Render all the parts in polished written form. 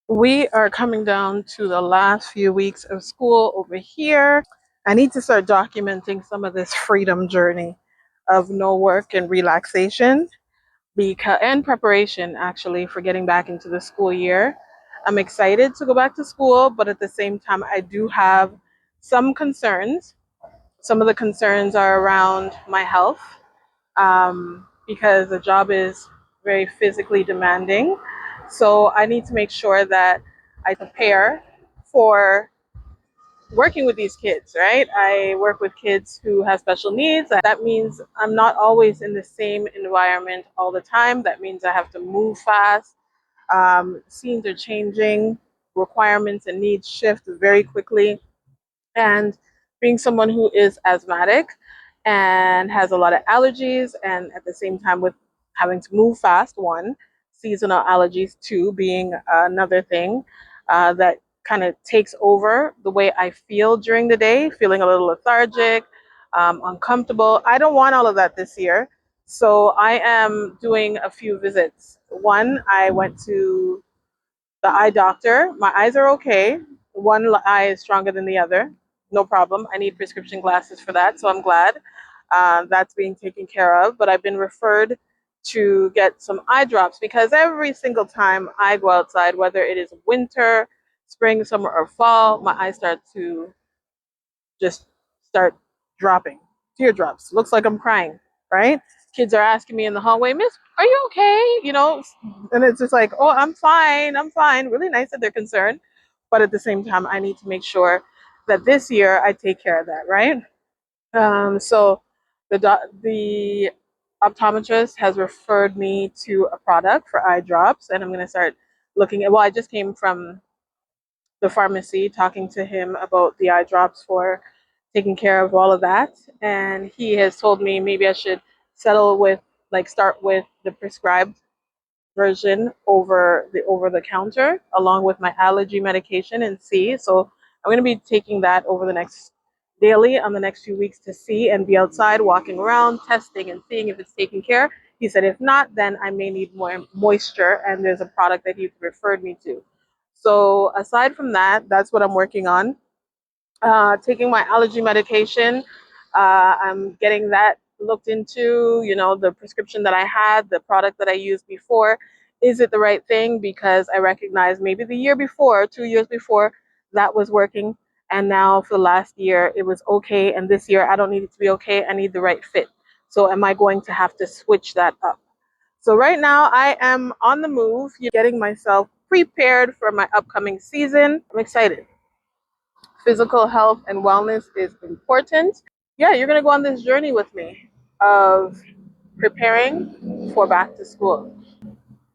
We are coming down to the last few weeks of school over here. I need to start documenting some of this freedom journey of no work and relaxation because and preparation actually for getting back into the school year. I'm excited to go back to school, but at the same time I do have some concerns. Some of the concerns are around my health because the job is very physically demanding. So I need to make sure that I prepare for working with these kids, right? I work with kids who have special needs. That means I'm not always in the same environment all the time. That means I have to move fast. Scenes are changing, requirements and needs shift very quickly. And being someone who is asthmatic and has a lot of allergies, and at the same time with having to move fast, one, seasonal allergies, two, being another thing that kind of takes over the way I feel during the day, feeling a little lethargic, uncomfortable. I don't want all of that this year. So I am doing a few visits. One, I went to the eye doctor. My eyes are okay. One eye is stronger than the other. No problem. I need prescription glasses for that, so I'm glad that's being taken care of. But I've been referred to get some eye drops because every single time I go outside, whether it is winter, spring, summer, or fall, my eyes start to just start dropping. Teardrops. Looks like I'm crying, right? Kids are asking me in the hallway, Miss, are you okay? And it's just like, oh, I'm fine. I'm fine. Really nice that they're concerned. But at the same time, I need to make sure that this year I take care of that, right? So the optometrist has referred me to a product for eye drops, and I'm going to start looking at, well, I just came from the pharmacy talking to him about the eye drops for taking care of all of that. And he has told me maybe I should settle with, like, start with the prescribed version over the counter along with my allergy medication and see. So I'm going to be taking that over the next daily on the next few weeks to see and be outside walking around testing and seeing if it's taken care. He said if not, then I may need more moisture, and there's a product that he referred me to. So aside from that, that's what I'm working on. Taking my allergy medication. I'm getting that looked into, the prescription that I had, the product that I used before. Is it the right thing? Because I recognize maybe the year before, 2 years before, that was working. And now for the last year, it was okay. And this year, I don't need it to be okay. I need the right fit. So am I going to have to switch that up? So right now, I am on the move, getting myself prepared for my upcoming season. I'm excited. Physical health and wellness is important. Yeah, you're going to go on this journey with me of preparing for back to school.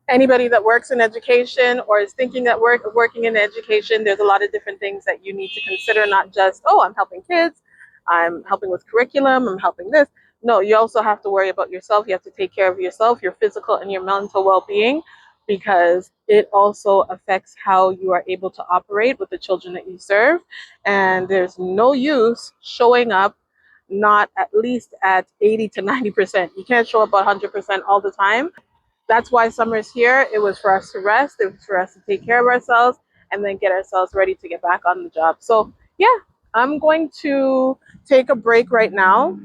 Anybody that works in education or is thinking that working in education, there's a lot of different things that you need to consider, not just, oh, I'm helping kids, I'm helping with curriculum, I'm helping this. No, you also have to worry about yourself. You have to take care of yourself, your physical and your mental well-being, because it also affects how you are able to operate with the children that you serve. And there's no use showing up not at least at 80 to 90%. You can't show up 100% all the time. That's why summer is here. It was for us to rest. It was for us to take care of ourselves and then get ourselves ready to get back on the job. So yeah, I'm going to take a break right now.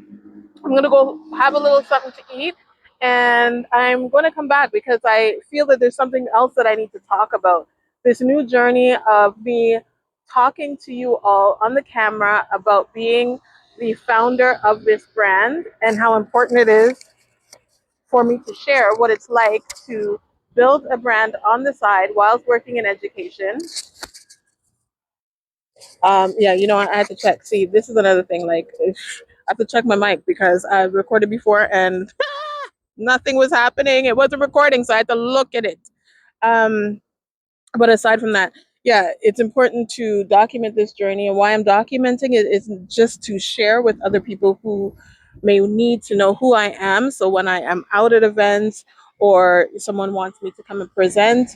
I'm going to go have a little something to eat, and I'm going to come back because I feel that there's something else that I need to talk about. This new journey of me talking to you all on the camera about being the founder of this brand and how important it is for me to share what it's like to build a brand on the side whilst working in education. Yeah, I had to check. See, this is another thing. Like, I have to check my mic because I've recorded before and nothing was happening. It wasn't recording, so I had to look at it. Um, but aside from that, yeah, it's important to document this journey. And why I'm documenting it is just to share with other people who may need to know who I am. So when I am out at events or someone wants me to come and present,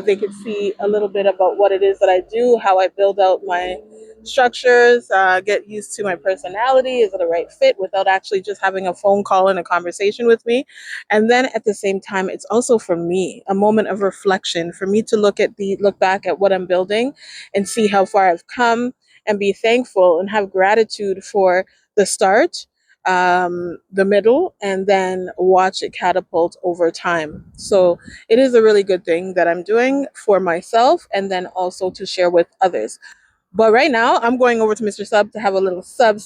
they could see a little bit about what it is that I do, how I build out my structures, get used to my personality. Is it a right fit without actually just having a phone call and a conversation with me? And then at the same time, it's also for me a moment of reflection for me to look back at what I'm building and see how far I've come and be thankful and have gratitude for the start, the middle, and then watch it catapult over time. So it is a really good thing that I'm doing for myself and then also to share with others. But right now, I'm going over to Mr. Sub to have a little sub.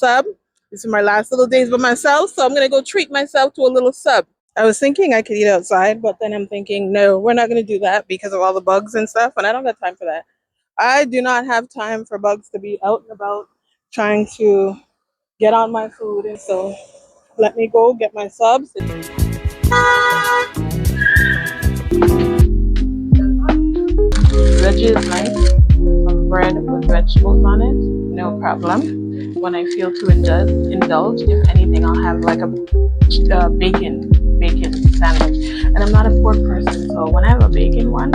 This is my last little days by myself, so I'm gonna go treat myself to a little sub. I was thinking I could eat outside, but then I'm thinking, no, we're not gonna do that because of all the bugs and stuff, and I don't got time for that. I do not have time for bugs to be out and about trying to get on my food, and so let me go get my subs. Veggie is nice. Some bread with vegetables on it, no problem. When I feel to indulge, if anything, I'll have like a bacon sandwich. And I'm not a pork person, so when I have a bacon one,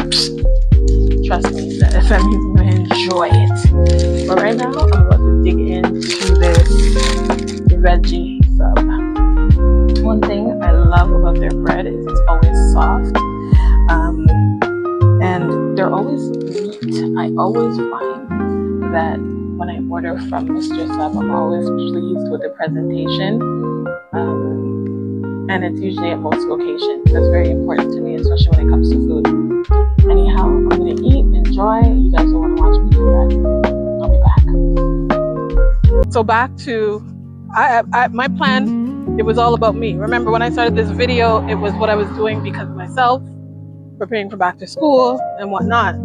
trust me, that means I'm gonna enjoy it. But right now, I'm about to dig into this veggie sub. One thing I love about their bread is it's always soft. And they're always neat. I always find that when I order from Mr. Sub, I'm always pleased with the presentation. And it's usually at most locations. That's very important to me, especially when it comes to food. Anyhow, I'm going to eat, enjoy. You guys don't want to watch me do that. I'll be back. So back to my plan, it was all about me. Remember when I started this video, it was what I was doing because of myself, preparing for back to school and whatnot.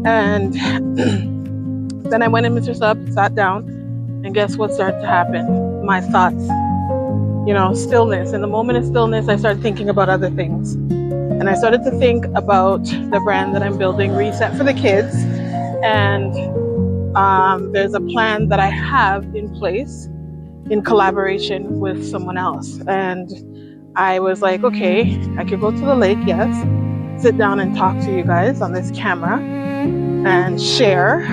And then I went in Mr. Sub, sat down, and guess what started to happen? My thoughts, stillness. In the moment of stillness, I started thinking about other things. And I started to think about the brand that I'm building, Reset for the Kids. And there's a plan that I have in place in collaboration with someone else. And I was like, okay, I could go to the lake, yes, sit down and talk to you guys on this camera and share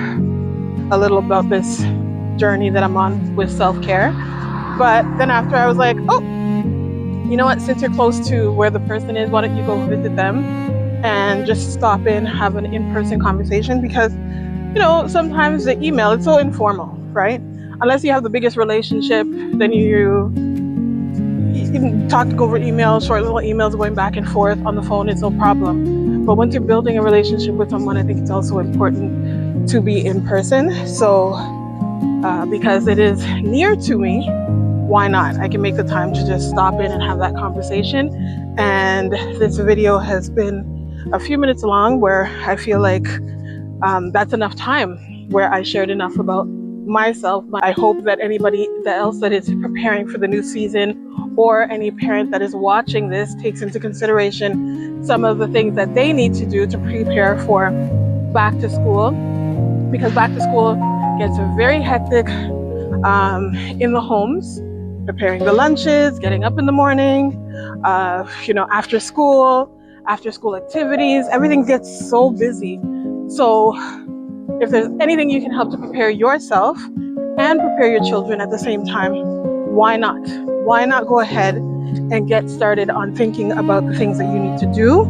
a little about this journey that I'm on with self-care. But then after I was like, oh, you know what, since you're close to where the person is, why don't you go visit them and just stop in, have an in-person conversation? Because, sometimes the email, it's so informal, right? Unless you have the biggest relationship, then you can talk over email, short little emails going back and forth. On the phone, it's no problem. But once you're building a relationship with someone, I think it's also important to be in person. So because it is near to me, why not? I can make the time to just stop in and have that conversation. And this video has been a few minutes long where I feel like that's enough time where I shared enough about myself. I hope that anybody else that is preparing for the new season or any parent that is watching this takes into consideration some of the things that they need to do to prepare for back to school, because back to school gets very hectic in the homes, preparing the lunches, getting up in the morning, after school activities, everything gets so busy. So if there's anything you can help to prepare yourself and prepare your children at the same time, why not? Why not go ahead and get started on thinking about the things that you need to do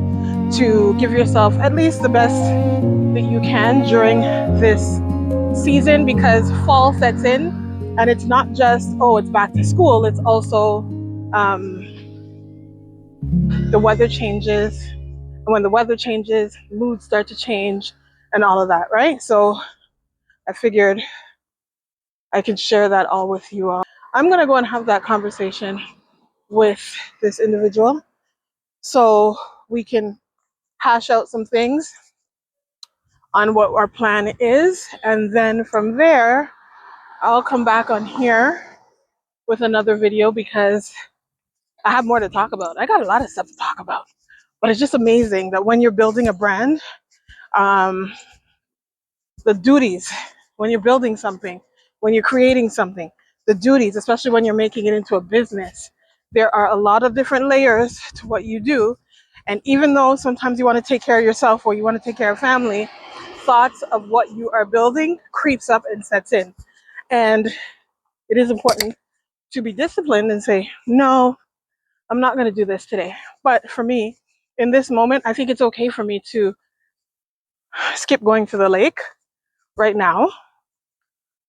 to give yourself at least the best that you can during this season, because fall sets in and it's not just, it's back to school. It's also the weather changes. And when the weather changes, moods start to change and all of that, right? So I figured I could share that all with you all. I'm going to go and have that conversation with this individual so we can hash out some things on what our plan is. And then from there, I'll come back on here with another video because I have more to talk about. I got a lot of stuff to talk about. But it's just amazing that when you're building a brand, the duties, when you're building something, when you're creating something, the duties, especially when you're making it into a business, there are a lot of different layers to what you do. And even though sometimes you want to take care of yourself or you want to take care of family, thoughts of what you are building creeps up and sets in. And it is important to be disciplined and say, no, I'm not going to do this today. But for me, in this moment, I think it's okay for me to skip going to the lake right now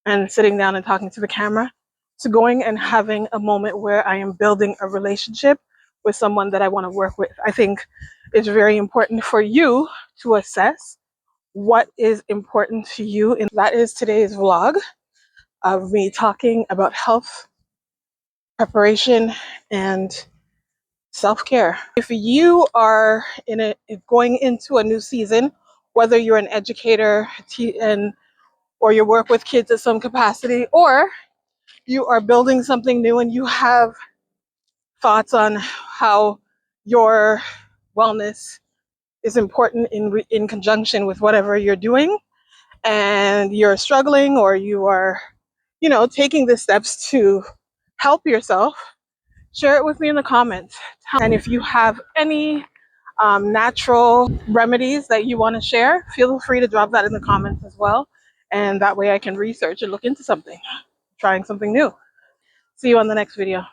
and sitting down and talking to the camera, to going and having a moment where I am building a relationship with someone that I want to work with. I think it's very important for you to assess what is important to you. And that is today's vlog of me talking about health, preparation, and self-care. If you are going into a new season, whether you're an educator or you work with kids at some capacity, or you are building something new and you have thoughts on how your wellness is important in conjunction with whatever you're doing, and you're struggling or you are, taking the steps to help yourself, share it with me in the comments. And if you have any natural remedies that you want to share, feel free to drop that in the comments as well. And that way I can research and look into trying something new. See you on the next video.